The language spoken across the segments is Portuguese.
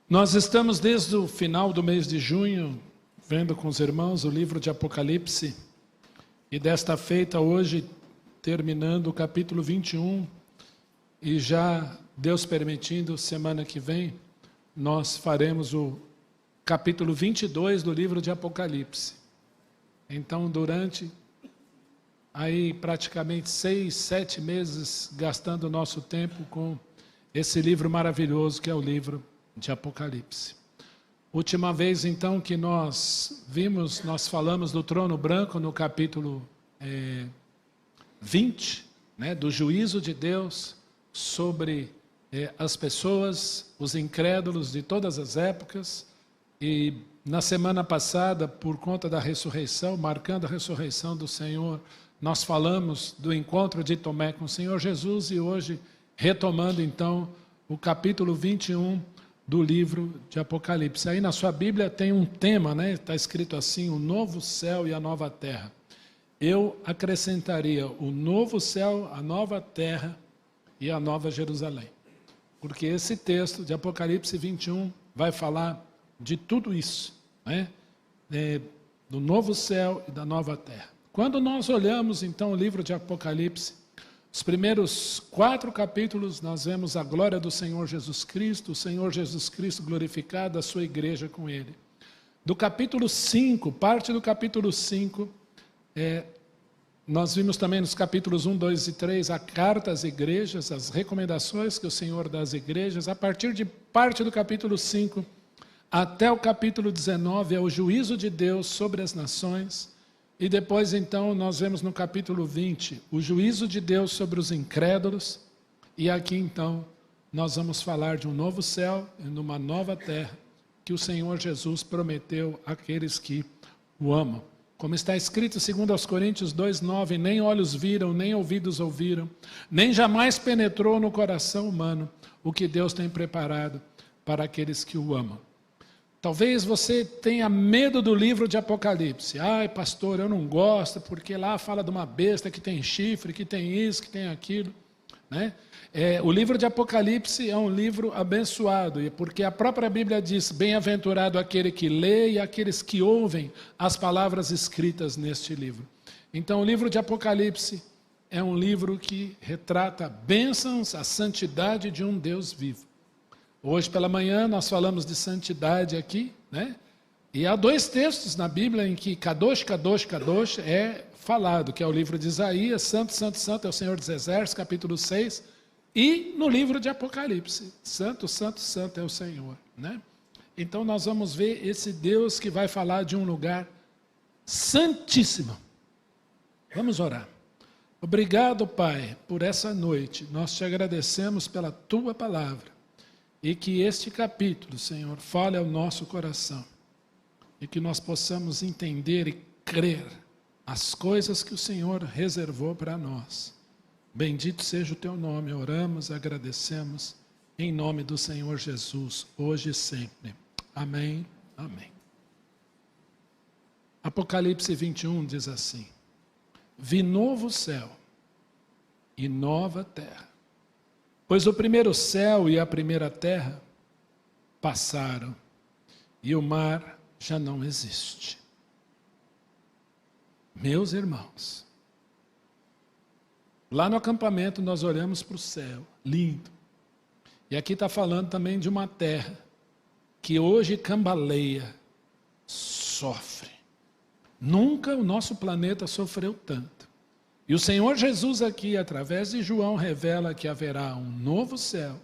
Nós estamos desde o final do mês de junho, vendo com os irmãos o livro de Apocalipse, e desta feita hoje, terminando o capítulo 21, e já, Deus permitindo, semana que vem, nós faremos o capítulo 22 do livro de Apocalipse. Então, durante aí praticamente 6, 7 meses, gastando o nosso tempo com esse livro maravilhoso que é o livro de Apocalipse. Última vez então que nós vimos, nós falamos do trono branco no capítulo 20, né, do juízo de Deus sobre as pessoas, os incrédulos de todas as épocas. E na semana passada, por conta da ressurreição, marcando a ressurreição do Senhor, nós falamos do encontro de Tomé com o Senhor Jesus, e hoje, retomando então o capítulo 21 do livro de Apocalipse. Aí na sua Bíblia tem um tema, né? Está escrito assim: o novo céu e a nova terra. Eu acrescentaria o novo céu, a nova terra e a nova Jerusalém. Porque esse texto de Apocalipse 21 vai falar de tudo isso, né? Do novo céu e da nova terra. Quando nós olhamos então o livro de Apocalipse, os primeiros 4 capítulos, nós vemos a glória do Senhor Jesus Cristo, o Senhor Jesus Cristo glorificado, a sua igreja com ele. Do capítulo 5, parte do capítulo 5, nós vimos também nos capítulos 1, 2 e 3, a carta às igrejas, as recomendações que o Senhor dá às igrejas. A partir de parte do capítulo 5 até o capítulo 19 é o juízo de Deus sobre as nações. E depois, então, nós vemos no capítulo 20 o juízo de Deus sobre os incrédulos. E aqui, então, nós vamos falar de um novo céu e numa nova terra que o Senhor Jesus prometeu àqueles que o amam. Como está escrito, segundo aos Coríntios 2:9, nem olhos viram, nem ouvidos ouviram, nem jamais penetrou no coração humano o que Deus tem preparado para aqueles que o amam. Talvez você tenha medo do livro de Apocalipse. Ai, pastor, eu não gosto, porque lá fala de uma besta que tem chifre, que tem isso, que tem aquilo, né? O livro de Apocalipse é um livro abençoado, porque a própria Bíblia diz: bem-aventurado aquele que lê e aqueles que ouvem as palavras escritas neste livro. Então, o livro de Apocalipse é um livro que retrata bênçãos, a santidade de um Deus vivo. Hoje pela manhã nós falamos de santidade aqui, né? E há 2 textos na Bíblia em que Kadosh, Kadosh, Kadosh é falado, que é o livro de Isaías, Santo, Santo, Santo é o Senhor dos Exércitos, capítulo 6, e no livro de Apocalipse, Santo, Santo, Santo é o Senhor, né? Então nós vamos ver esse Deus que vai falar de um lugar santíssimo. Vamos orar. Obrigado, Pai, por essa noite. Nós te agradecemos pela Tua palavra. E que este capítulo, Senhor, fale ao nosso coração. E que nós possamos entender e crer as coisas que o Senhor reservou para nós. Bendito seja o Teu nome. Oramos, agradecemos, em nome do Senhor Jesus, hoje e sempre. Amém, amém. Apocalipse 21 diz assim: vi novo céu e nova terra. Pois o primeiro céu e a primeira terra passaram, e o mar já não existe. Meus irmãos, lá no acampamento nós olhamos para o céu, lindo. E aqui está falando também de uma terra que hoje cambaleia, sofre. Nunca o nosso planeta sofreu tanto. E o Senhor Jesus aqui, através de João, revela que haverá um novo céu.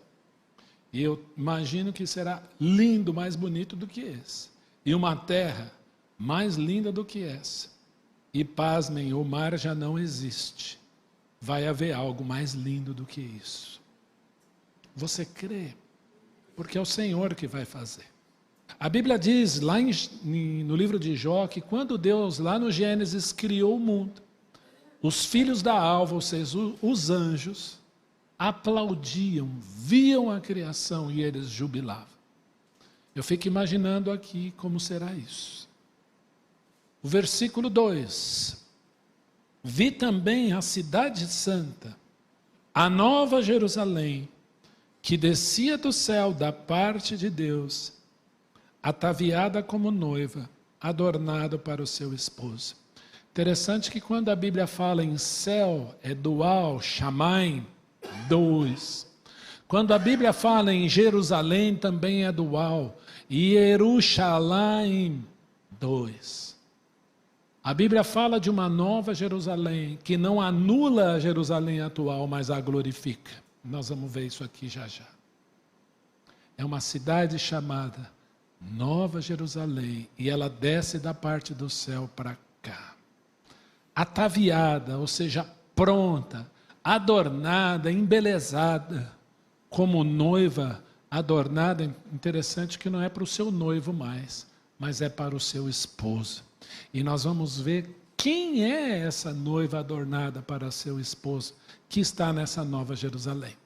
E eu imagino que será lindo, mais bonito do que esse. E uma terra mais linda do que essa. E pasmem, o mar já não existe. Vai haver algo mais lindo do que isso. Você crê? Porque é o Senhor que vai fazer. A Bíblia diz, lá no livro de Jó, que quando Deus, lá no Gênesis, criou o mundo, os filhos da alva, ou seja, os anjos, aplaudiam, viam a criação e eles jubilavam. Eu fico imaginando aqui como será isso. O versículo 2. Vi também a cidade santa, a nova Jerusalém, que descia do céu da parte de Deus, ataviada como noiva, adornada para o seu esposo. Interessante que quando a Bíblia fala em céu, é dual, Shamaim, dois. Quando a Bíblia fala em Jerusalém, também é dual, Yerushalayim, dois. A Bíblia fala de uma nova Jerusalém, que não anula a Jerusalém atual, mas a glorifica. Nós vamos ver isso aqui já já. É uma cidade chamada Nova Jerusalém, e ela desce da parte do céu para cá. Ataviada, ou seja, pronta, adornada, embelezada, como noiva adornada. Interessante que não é para o seu noivo mais, mas é para o seu esposo. E nós vamos ver quem é essa noiva adornada para seu esposo, que está nessa Nova Jerusalém.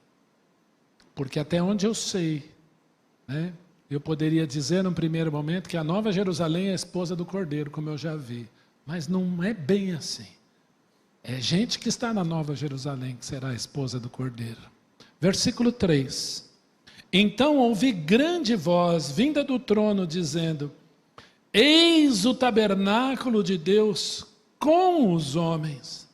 Porque até onde eu sei, né, eu poderia dizer num primeiro momento que a Nova Jerusalém é a esposa do Cordeiro, como eu já vi. Mas não é bem assim. É gente que está na Nova Jerusalém que será a esposa do Cordeiro. Versículo 3. Então ouvi grande voz vinda do trono dizendo: eis o tabernáculo de Deus com os homens.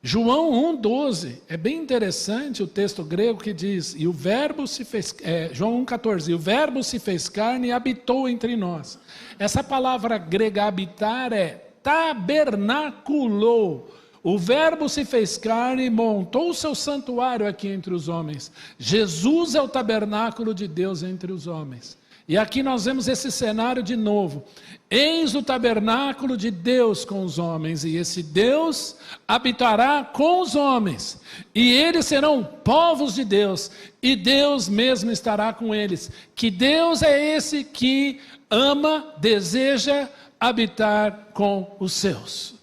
João 1,12, é bem interessante o texto grego que diz, e o verbo se fez, João 1,14, e o verbo se fez carne e habitou entre nós. Essa palavra grega habitar é tabernaculou. O verbo se fez carne e montou o seu santuário aqui entre os homens. Jesus é o tabernáculo de Deus entre os homens. E aqui nós vemos esse cenário de novo. Eis o tabernáculo de Deus com os homens, e esse Deus habitará com os homens, e eles serão povos de Deus, e Deus mesmo estará com eles. Que Deus é esse que ama, deseja habitar com os seus.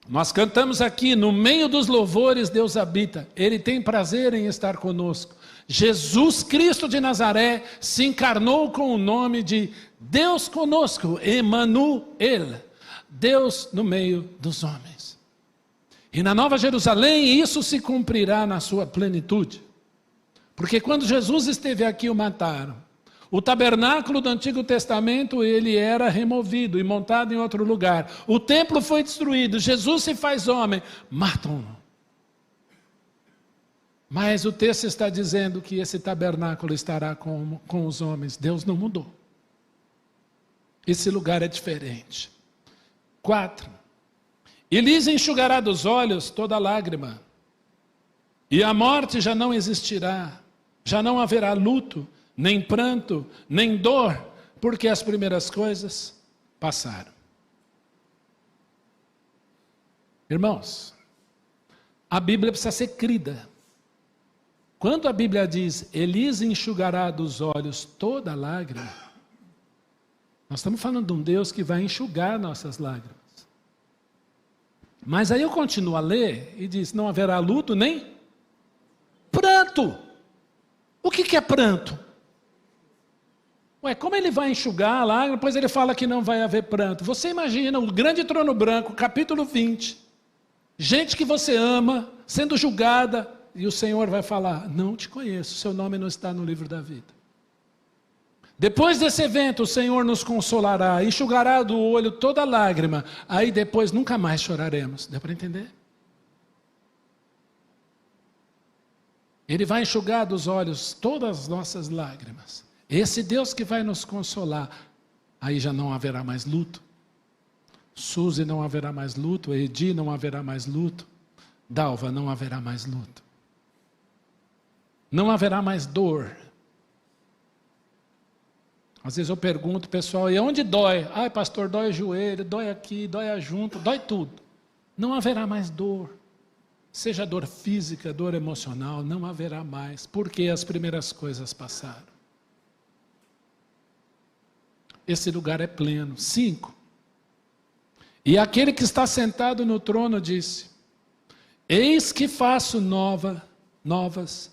Nós cantamos aqui, no meio dos louvores Deus habita, Ele tem prazer em estar conosco. Jesus Cristo de Nazaré se encarnou com o nome de Deus conosco, Emanuel, Deus no meio dos homens. E na Nova Jerusalém isso se cumprirá na sua plenitude. Porque quando Jesus esteve aqui o mataram. O tabernáculo do Antigo Testamento, ele era removido e montado em outro lugar. O templo foi destruído, Jesus se faz homem, matam-no. Mas o texto está dizendo que esse tabernáculo estará com os homens. Deus não mudou. Esse lugar é diferente. 4. E lhes enxugará dos olhos toda lágrima. E a morte já não existirá. Já não haverá luto, nem pranto, nem dor, porque as primeiras coisas passaram. Irmãos, a Bíblia precisa ser crida. Quando a Bíblia diz, Elis enxugará dos olhos toda lágrima, nós estamos falando de um Deus que vai enxugar nossas lágrimas. Mas aí eu continuo a ler e diz, não haverá luto nem pranto. O que é pranto? Ué, como ele vai enxugar a lágrima, depois ele fala que não vai haver pranto. Você imagina o grande trono branco, capítulo 20, gente que você ama, sendo julgada, e o Senhor vai falar, não te conheço, seu nome não está no livro da vida. Depois desse evento, o Senhor nos consolará, enxugará do olho toda lágrima, aí depois nunca mais choraremos. Deu para entender? Ele vai enxugar dos olhos todas as nossas lágrimas. Esse Deus que vai nos consolar, aí já não haverá mais luto. Suzy não haverá mais luto, Edi não haverá mais luto, Dalva não haverá mais luto. Não haverá mais dor. Às vezes eu pergunto, pessoal, e onde dói? Ai, pastor, dói o joelho, dói aqui, dói a junta, dói tudo. Não haverá mais dor. Seja dor física, dor emocional, não haverá mais, porque as primeiras coisas passaram. Esse lugar é pleno. 5. E aquele que está sentado no trono disse, eis que faço novas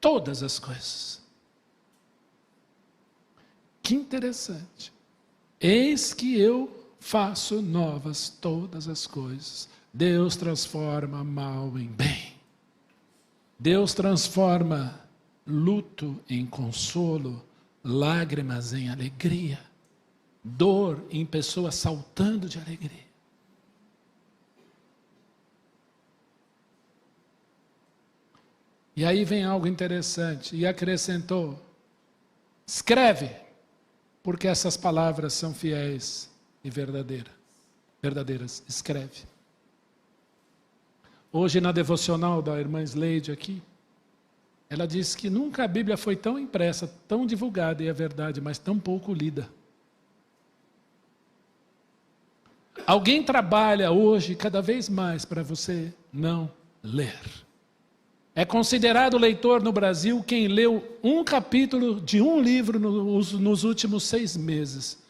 todas as coisas. Que interessante. Eis que eu faço novas todas as coisas. Deus transforma mal em bem. Deus transforma luto em consolo, lágrimas em alegria, dor em pessoas saltando de alegria. E aí vem algo interessante, e acrescentou: escreve, porque essas palavras são fiéis e verdadeiras. Escreve. Hoje na devocional da irmã Sleide aqui, ela disse que nunca a Bíblia foi tão impressa, tão divulgada, e é verdade, mas tão pouco lida. Alguém trabalha hoje cada vez mais para você não ler. É considerado leitor no Brasil quem leu um capítulo de um livro nos últimos 6 meses.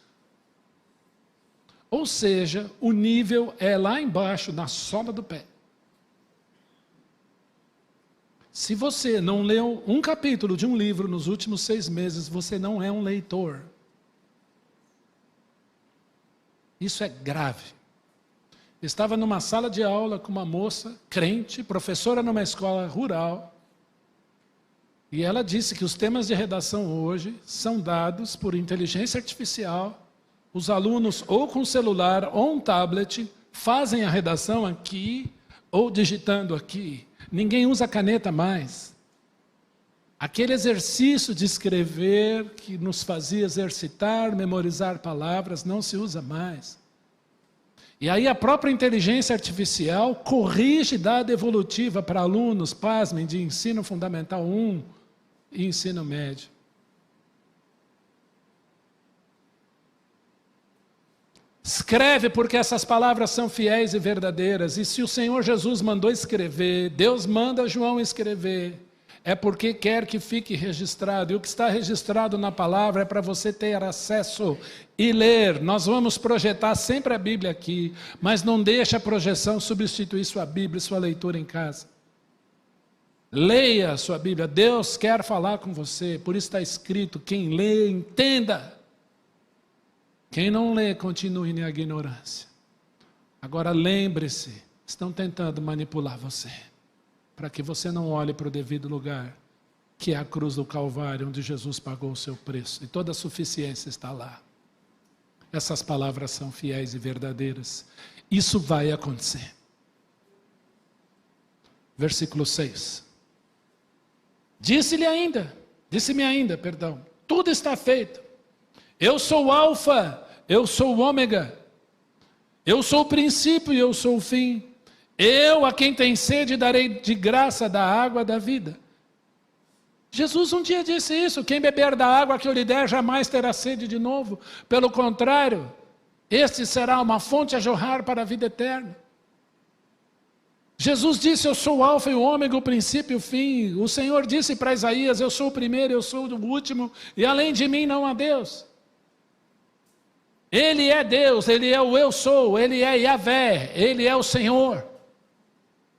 Ou seja, o nível é lá embaixo, na sola do pé. Se você não leu um capítulo de um livro nos últimos 6 meses, você não é um leitor. Isso é grave. Estava numa sala de aula com uma moça, crente, professora numa escola rural, e ela disse que os temas de redação hoje são dados por inteligência artificial. Os alunos, ou com celular ou um tablet, fazem a redação aqui ou digitando aqui. Ninguém usa caneta mais. Aquele exercício de escrever que nos fazia exercitar, memorizar palavras, não se usa mais. E aí a própria inteligência artificial corrige dada evolutiva para alunos, pasmem, de ensino fundamental 1 e ensino médio. Escreve, porque essas palavras são fiéis e verdadeiras. E se o Senhor Jesus mandou escrever, Deus manda João escrever, é porque quer que fique registrado. E o que está registrado na palavra é para você ter acesso e ler. Nós vamos projetar sempre a Bíblia aqui, mas não deixe a projeção substituir sua Bíblia e sua leitura em casa. Leia a sua Bíblia. Deus quer falar com você, por isso está escrito: quem lê, entenda. Quem não lê, continue na ignorância. Agora lembre-se, estão tentando manipular você, para que você não olhe para o devido lugar, que é a cruz do Calvário, onde Jesus pagou o seu preço, e toda a suficiência está lá. Essas palavras são fiéis e verdadeiras. Isso vai acontecer. Versículo 6. Disse-me ainda, tudo está feito. Eu sou o Alfa, eu sou o Ômega, eu sou o princípio e eu sou o fim. Eu, a quem tem sede, darei de graça da água da vida. Jesus um dia disse isso: quem beber da água que eu lhe der jamais terá sede de novo. Pelo contrário, este será uma fonte a jorrar para a vida eterna. Jesus disse: eu sou o Alfa e o Ômega, o princípio e o fim. O Senhor disse para Isaías: eu sou o primeiro, eu sou o último, e além de mim não há Deus. Ele é Deus, Ele é o eu sou, Ele é Yahvé, Ele é o Senhor.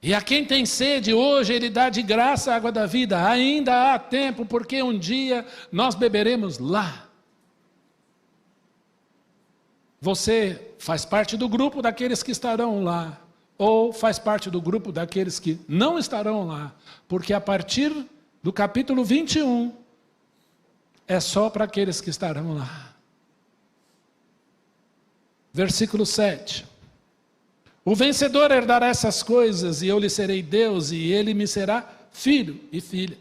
E a quem tem sede hoje, Ele dá de graça a água da vida. Ainda há tempo, porque um dia nós beberemos lá. Você faz parte do grupo daqueles que estarão lá, ou faz parte do grupo daqueles que não estarão lá, porque a partir do capítulo 21, é só para aqueles que estarão lá. Versículo 7. O vencedor herdará essas coisas, e eu lhe serei Deus, e ele me será filho e filha.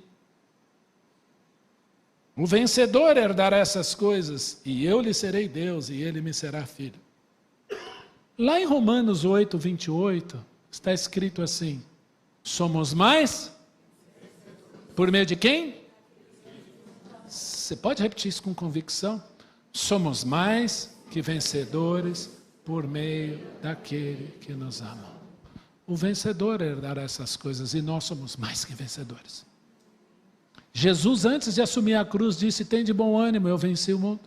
O vencedor herdará essas coisas, e eu lhe serei Deus, e ele me será filho. Lá em Romanos 8, 28, está escrito assim: somos mais? Por meio de quem? Você pode repetir isso com convicção? Somos mais que vencedores por meio daquele que nos ama. O vencedor herdará essas coisas, e nós somos mais que vencedores. Jesus, antes de assumir a cruz, disse: tem de bom ânimo, eu venci o mundo.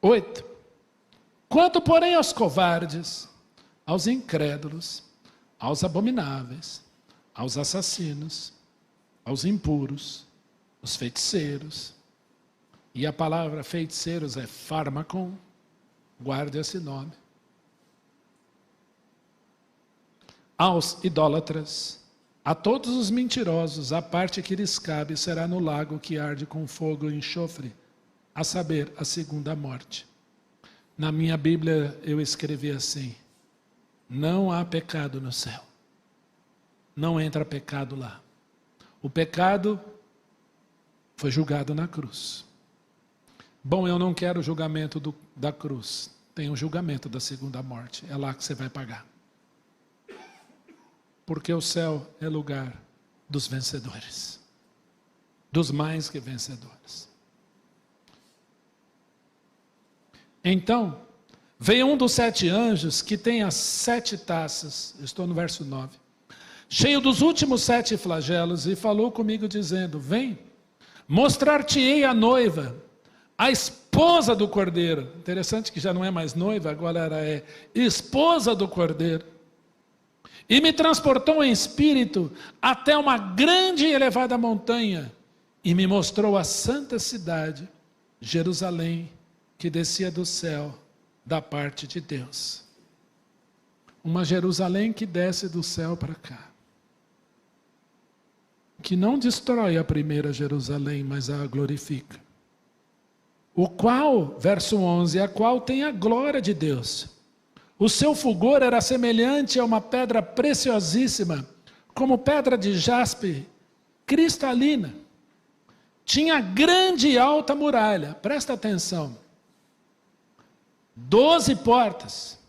8. Quanto, porém, aos covardes, aos incrédulos, aos abomináveis, aos assassinos, aos impuros, os feiticeiros, e a palavra feiticeiros é fármacon, guarde esse nome, aos idólatras, A todos os mentirosos, a parte que lhes cabe será no lago que arde com fogo e enxofre, a saber, a segunda morte. Na minha Bíblia eu escrevi assim: não há pecado no céu. Não entra pecado lá. O pecado foi julgado na cruz. Bom, eu não quero o julgamento da cruz. Tem o julgamento da segunda morte. É lá que você vai pagar. Porque o céu é lugar dos vencedores. Dos mais que vencedores. Então, veio um dos 7 anjos que tem as 7 taças. Eu estou no verso 9. Cheio dos últimos 7 flagelos, e falou comigo dizendo: vem, mostrar-te-ei a noiva, a esposa do Cordeiro. Interessante que já não é mais noiva, agora ela é esposa do Cordeiro. E me transportou em espírito até uma grande e elevada montanha, e me mostrou a santa cidade, Jerusalém, que descia do céu, da parte de Deus. Uma Jerusalém que desce do céu para cá. Que não destrói a primeira Jerusalém, mas a glorifica. O qual, verso 11, a qual tem a glória de Deus. O seu fulgor era semelhante a uma pedra preciosíssima, como pedra de jaspe cristalina. Tinha grande e alta muralha, presta atenção. 12 portas,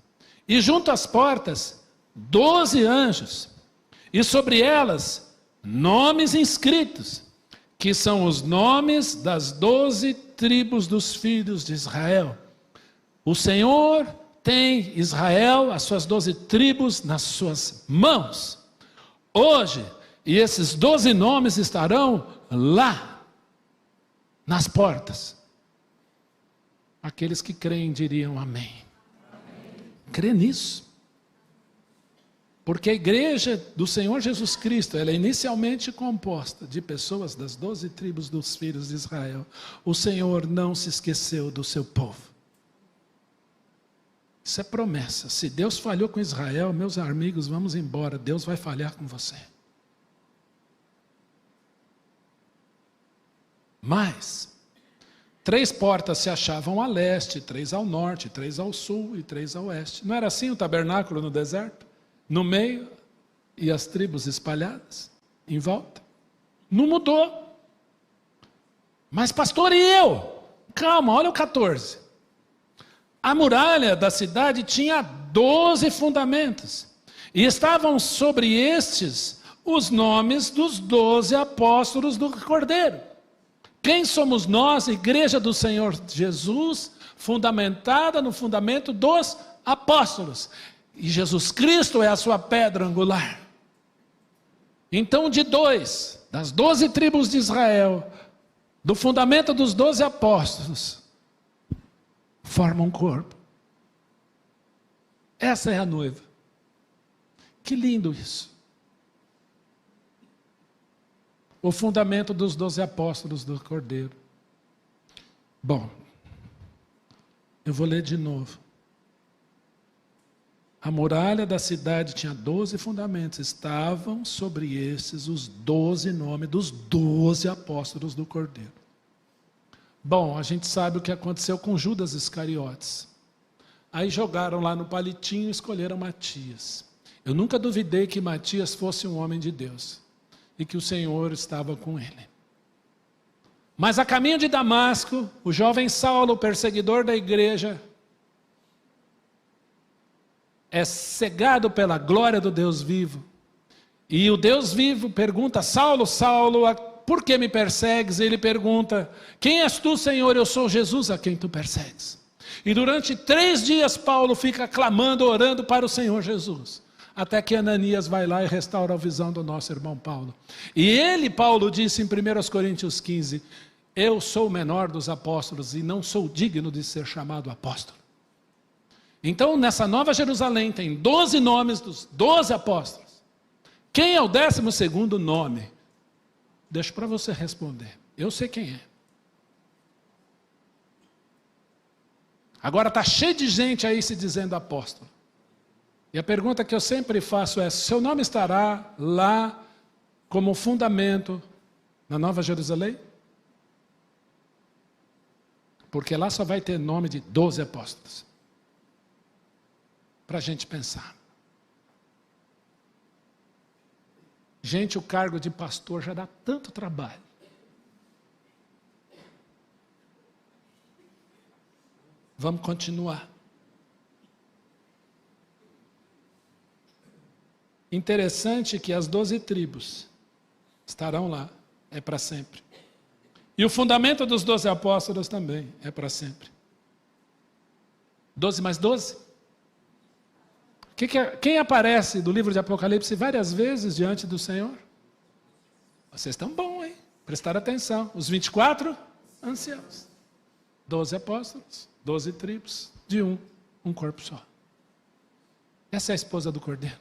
e junto às portas, 12 anjos, e sobre elas, nomes inscritos, que são os nomes das 12 tribos dos filhos de Israel. O Senhor tem Israel, as suas 12 tribos, nas suas mãos. Hoje, e esses 12 nomes estarão lá, nas portas. Aqueles que creem diriam amém. Crê nisso. Porque a igreja do Senhor Jesus Cristo, ela é inicialmente composta de pessoas das 12 tribos dos filhos de Israel. O Senhor não se esqueceu do seu povo. Isso é promessa. Se Deus falhou com Israel, meus amigos, vamos embora. Deus vai falhar com você. Mas 3 portas se achavam a leste, 3 ao norte, 3 ao sul e 3 ao oeste. Não era assim o tabernáculo no deserto? No meio, e as tribos espalhadas em volta? Não mudou. Mas pastor, e eu? Calma, olha o 14. A muralha da cidade tinha 12 fundamentos, e estavam sobre estes os nomes dos 12 apóstolos do Cordeiro. Quem somos nós, igreja do Senhor Jesus, fundamentada no fundamento dos apóstolos. E Jesus Cristo é a sua pedra angular. Então, das 12 tribos de Israel, do fundamento dos 12 apóstolos, formam um corpo. Essa é a noiva. Que lindo isso. O fundamento dos 12 apóstolos do Cordeiro. Bom, eu vou ler de novo. A muralha da cidade tinha 12 fundamentos. Estavam sobre esses os 12 nomes dos 12 apóstolos do Cordeiro. Bom, a gente sabe o que aconteceu com Judas Iscariotes. Aí jogaram lá no palitinho e escolheram Matias. Eu nunca duvidei que Matias fosse um homem de Deus e que o Senhor estava com ele. Mas a caminho de Damasco, o jovem Saulo, perseguidor da igreja, é cegado pela glória do Deus vivo. E o Deus vivo pergunta: Saulo, Saulo, por que me persegues? E ele pergunta: quem és tu, Senhor? Eu sou Jesus a quem tu persegues. E durante 3 dias Paulo fica clamando, orando para o Senhor Jesus. Até que Ananias vai lá e restaura a visão do nosso irmão Paulo. E ele, Paulo, disse em 1 Coríntios 15, eu sou o menor dos apóstolos e não sou digno de ser chamado apóstolo. Então, nessa Nova Jerusalém, tem 12 nomes dos 12 apóstolos. Quem é o 12º nome? Deixo para você responder. Eu sei quem é. Agora está cheio de gente aí se dizendo apóstolo. E a pergunta que eu sempre faço é: seu nome estará lá como fundamento na Nova Jerusalém? Porque lá só vai ter nome de 12 apóstolos. Para a gente pensar. Gente, o cargo de pastor já dá tanto trabalho. Vamos continuar. Interessante que as 12 tribos estarão lá, é para sempre. E o fundamento dos 12 apóstolos também é para sempre. 12 mais 12? Quem aparece do livro de Apocalipse várias vezes diante do Senhor? Vocês estão bons, hein? Prestaram atenção. Os 24 anciãos. 12 apóstolos, 12 tribos, de um corpo só. Essa é a esposa do Cordeiro.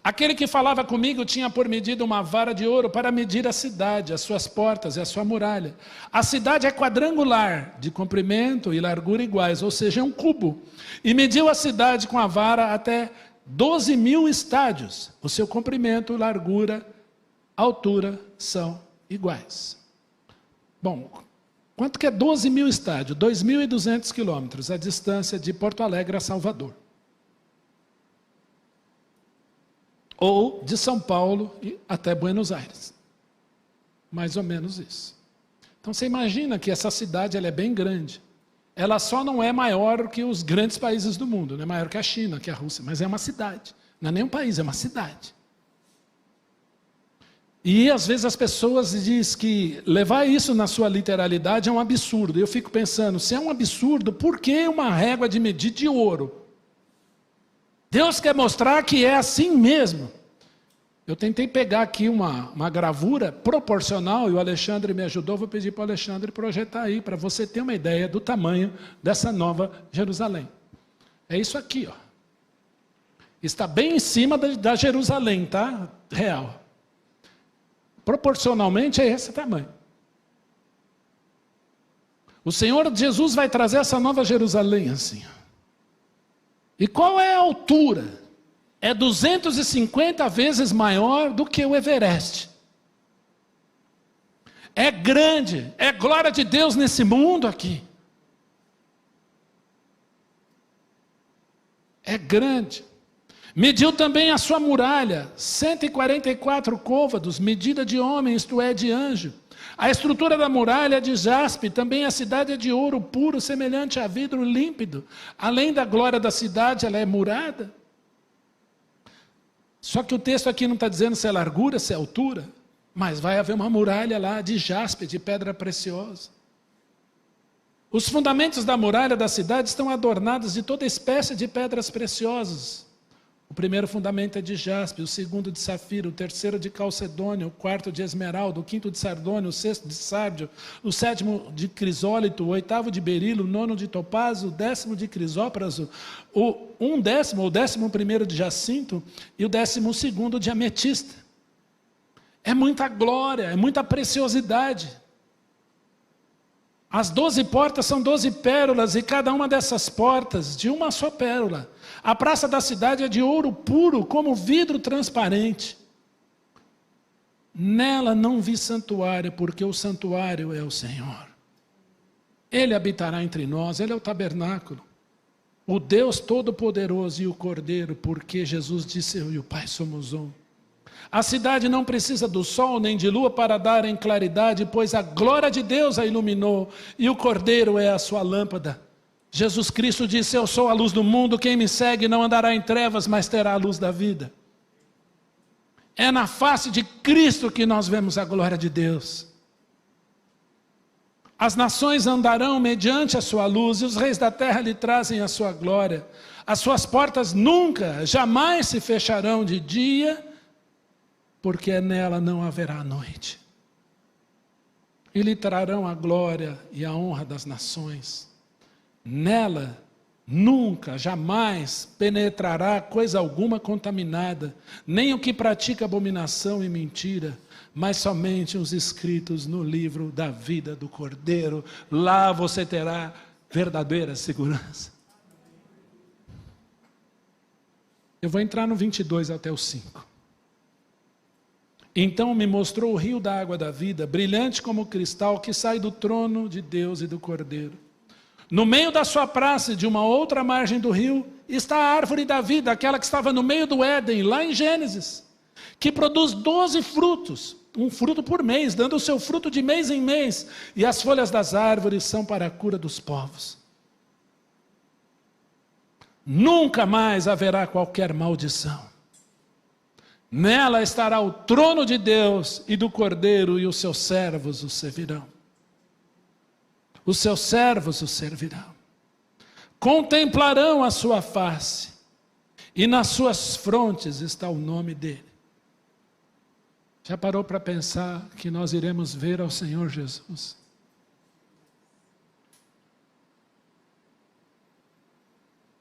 Aquele que falava comigo tinha por medida uma vara de ouro para medir a cidade, as suas portas e a sua muralha. A cidade é quadrangular, de comprimento e largura iguais, ou seja, é um cubo. E mediu a cidade com a vara até 12.000 estádios. O seu comprimento, largura, altura são iguais. Bom, quanto que é 12.000 estádios? 2.200 quilômetros, a distância de Porto Alegre a Salvador. Ou de São Paulo até Buenos Aires. Mais ou menos isso. Então você imagina que essa cidade ela é bem grande. Ela só não é maior que os grandes países do mundo, não é maior que a China, que a Rússia, mas é uma cidade. Não é nem um país, é uma cidade. E às vezes as pessoas dizem que levar isso na sua literalidade é um absurdo. Eu fico pensando, se é um absurdo, por que uma régua de medir de ouro? Deus quer mostrar que é assim mesmo. Eu tentei pegar aqui uma gravura proporcional e o Alexandre me ajudou. Vou pedir para o Alexandre projetar aí, para você ter uma ideia do tamanho dessa nova Jerusalém. É isso aqui, ó. Está bem em cima da Jerusalém, tá? Real. Proporcionalmente é esse tamanho. O Senhor Jesus vai trazer essa nova Jerusalém assim, ó. E qual é a altura? É 250 vezes maior do que o Everest. É grande, é glória de Deus nesse mundo aqui. É grande. Mediu também a sua muralha, 144 côvados, medida de homem, isto é, de anjo. A estrutura da muralha é de jaspe, também a cidade é de ouro puro, semelhante a vidro límpido. Além da glória da cidade, ela é murada. Só que o texto aqui não está dizendo se é largura, se é altura, mas vai haver uma muralha lá de jaspe, de pedra preciosa. Os fundamentos da muralha da cidade estão adornados de toda espécie de pedras preciosas. O primeiro fundamento é de jaspe, o segundo de safira, o terceiro de calcedônio, o quarto de esmeralda, o quinto de sardônio, o sexto de sárdio, o sétimo de crisólito, o oitavo de berilo, o nono de topázio, o 10º de crisópraso, o 1/10 ou 11º de jacinto e o 12º de ametista. É muita glória, é muita preciosidade. As 12 portas são 12 pérolas e cada uma dessas portas de uma só pérola. A praça da cidade é de ouro puro, como vidro transparente. Nela não vi santuário, porque o santuário é o Senhor. Ele habitará entre nós, Ele é o tabernáculo. O Deus Todo-Poderoso e o Cordeiro, porque Jesus disse, eu e o Pai somos um. A cidade não precisa do sol nem de lua para darem claridade, pois a glória de Deus a iluminou, e o Cordeiro é a sua lâmpada. Jesus Cristo disse, eu sou a luz do mundo, quem me segue não andará em trevas, mas terá a luz da vida. É na face de Cristo que nós vemos a glória de Deus. As nações andarão mediante a sua luz, e os reis da terra lhe trazem a sua glória. As suas portas nunca, jamais se fecharão de dia, porque nela não haverá noite. E lhe trarão a glória e a honra das nações. Nela nunca, jamais penetrará coisa alguma contaminada, nem o que pratica abominação e mentira, mas somente os escritos no livro da vida do Cordeiro. Lá você terá verdadeira segurança. Eu vou entrar no 22 até o 5. Então me mostrou o rio da água da vida, brilhante como cristal, que sai do trono de Deus e do Cordeiro. No meio da sua praça, de uma outra margem do rio, está a árvore da vida, aquela que estava no meio do Éden, lá em Gênesis, que produz 12 frutos, um fruto por mês, dando o seu fruto de mês em mês, e as folhas das árvores são para a cura dos povos. Nunca mais haverá qualquer maldição. Nela estará o trono de Deus e do Cordeiro, e os seus servos o servirão. Os seus servos o servirão. Contemplarão a sua face, e nas suas frontes está o nome dele. Já parou para pensar que nós iremos ver ao Senhor Jesus?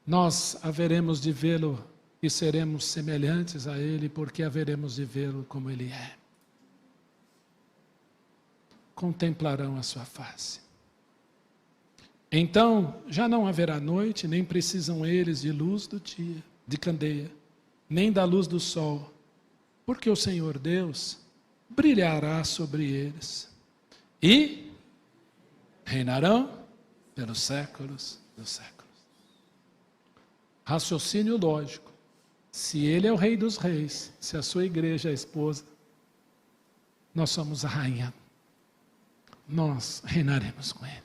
Nós haveremos de vê-lo e seremos semelhantes a ele, porque haveremos de vê-lo como ele é. Contemplarão a sua face. Então já não haverá noite, nem precisam eles de luz do dia, de candeia, nem da luz do sol, porque o Senhor Deus brilhará sobre eles e reinarão pelos séculos dos séculos. Raciocínio lógico. Se ele é o rei dos reis, se a sua igreja é a esposa, nós somos a rainha. Nós reinaremos com ele.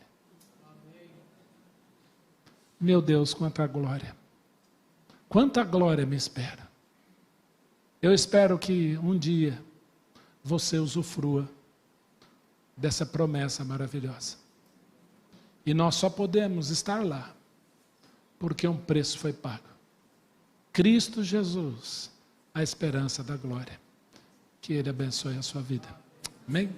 Meu Deus, quanta glória. Quanta glória me espera. Eu espero que um dia você usufrua dessa promessa maravilhosa. E nós só podemos estar lá porque um preço foi pago. Cristo Jesus, a esperança da glória. Que Ele abençoe a sua vida. Amém?